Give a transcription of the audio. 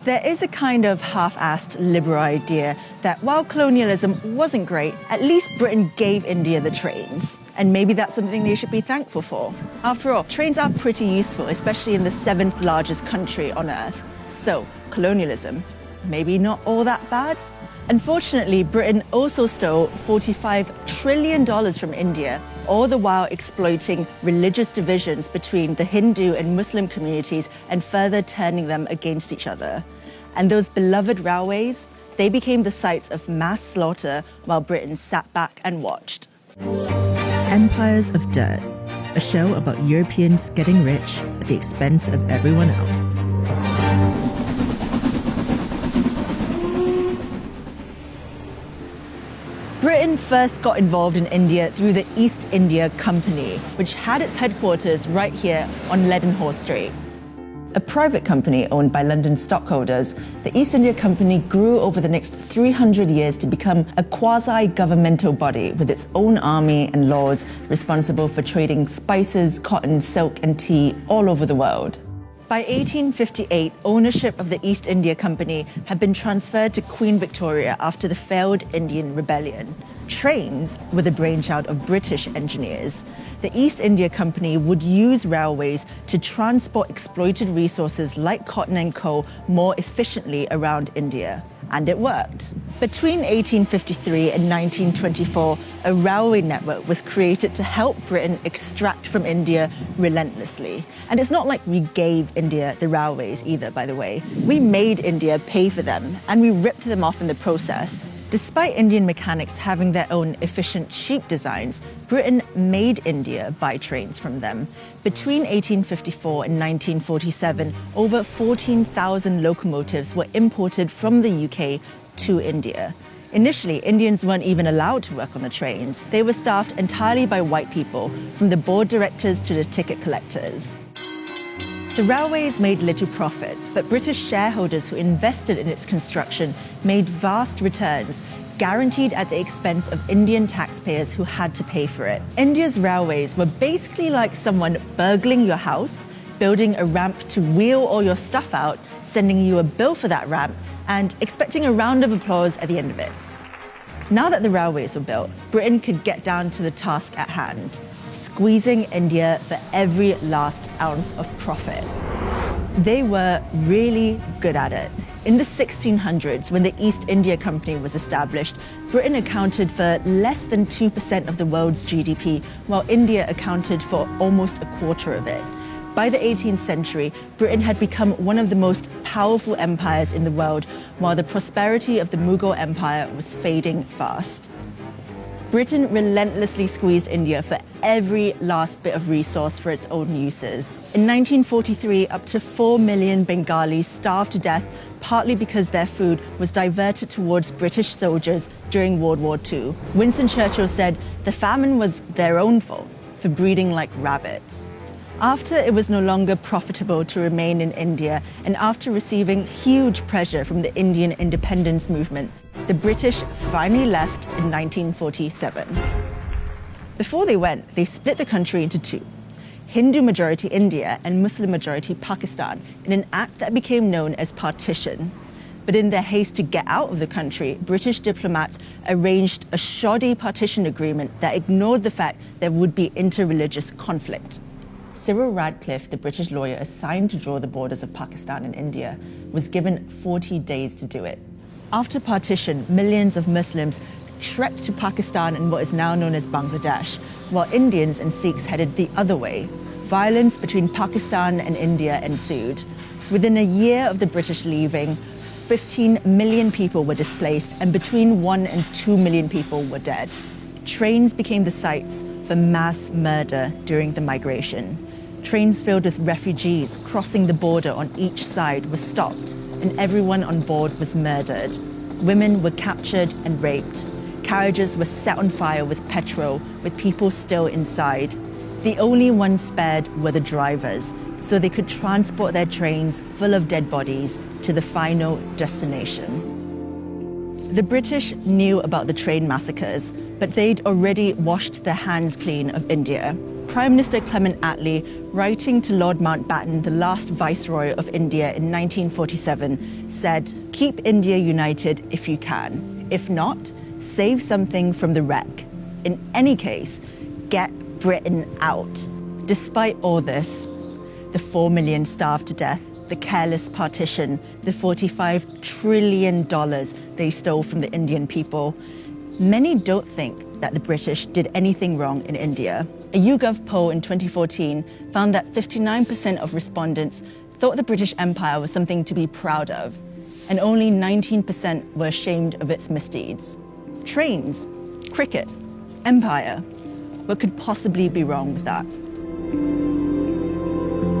There is a kind of half-assed liberal idea that while colonialism wasn't great, at least Britain gave India the trains. And maybe that's something they should be thankful for. After all, trains are pretty useful, especially in the 7th largest country on Earth. So, colonialism, maybe not all that bad? Unfortunately, Britain also stole $45 trillion from India, all the while exploiting religious divisions between the Hindu and Muslim communities and further turning them against each other. And those beloved railways, they became the sites of mass slaughter while Britain sat back and watched. Empires of Dirt, a show about Europeans getting rich at the expense of everyone else. Britain first got involved in India through the East India Company, which had its headquarters right here on Leadenhall Street. A private company owned by London stockholders, the East India Company grew over the next 300 years to become a quasi-governmental body with its own army and laws responsible for trading spices, cotton, silk, and tea all over the world. By 1858, ownership of the East India Company had been transferred to Queen Victoria after the failed Indian Rebellion. Trains were the brainchild of British engineers. The East India Company would use railways to transport exploited resources like cotton and coal more efficiently around India. And it worked. Between 1853 and 1924, a railway network was created to help Britain extract from India relentlessly. And it's not like we gave India the railways either, by the way. We made India pay for them, and we ripped them off in the process. Despite Indian mechanics having their own efficient, cheap designs, Britain made India buy trains from them. Between 1854 and 1947, over 14,000 locomotives were imported from the UK to India. Initially, Indians weren't even allowed to work on the trains. They were staffed entirely by white people, from the board directors to the ticket collectors. The railways made little profit, but British shareholders who invested in its construction made vast returns, guaranteed at the expense of Indian taxpayers who had to pay for it. India's railways were basically like someone burgling your house, building a ramp to wheel all your stuff out, sending you a bill for that ramp, and expecting a round of applause at the end of it. Now that the railways were built, Britain could get down to the task at hand, squeezing India for every last ounce of profit. They were really good at it. In the 1600s, when the East India Company was established, Britain accounted for less than 2% of the world's GDP, while India accounted for almost a quarter of it. By the 18th century, Britain had become one of the most powerful empires in the world, while the prosperity of the Mughal Empire was fading fast. Britain relentlessly squeezed India for every last bit of resource for its own uses. In 1943, up to 4 million Bengalis starved to death, partly because their food was diverted towards British soldiers during World War II. Winston Churchill said the famine was their own fault for breeding like rabbits. After it was no longer profitable to remain in India, and after receiving huge pressure from the Indian independence movement, the British finally left in 1947. Before they went, they split the country into two, Hindu-majority India and Muslim-majority Pakistan, in an act that became known as partition. But in their haste to get out of the country, British diplomats arranged a shoddy partition agreement that ignored the fact there would be inter-religious conflict. Cyril Radcliffe, the British lawyer assigned to draw the borders of Pakistan and India, was given 40 days to do it. After partition, millions of Muslims trekked to Pakistan and what is now known as Bangladesh, while Indians and Sikhs headed the other way. Violence between Pakistan and India ensued. Within a year of the British leaving, 15 million people were displaced, and between 1 and 2 million people were dead. Trains became the sites for mass murder during the migration. Trains filled with refugees crossing the border on each side were stopped, and everyone on board was murdered. Women were captured and raped. Carriages were set on fire with petrol, with people still inside. The only ones spared were the drivers, so they could transport their trains full of dead bodies to the final destination. The British knew about the train massacres, but they'd already washed their hands clean of India. Prime Minister Clement Attlee, writing to Lord Mountbatten, the last Viceroy of India in 1947, said, "Keep India united if you can. If not, save something from the wreck. In any case, get Britain out." Despite all this, the 4 million starved to death, the careless partition, the $45 trillion they stole from the Indian people, many don't think that the British did anything wrong in India. A YouGov poll in 2014 found that 59% of respondents thought the British Empire was something to be proud of, and only 19% were ashamed of its misdeeds. Trains, cricket, empire. What could possibly be wrong with that?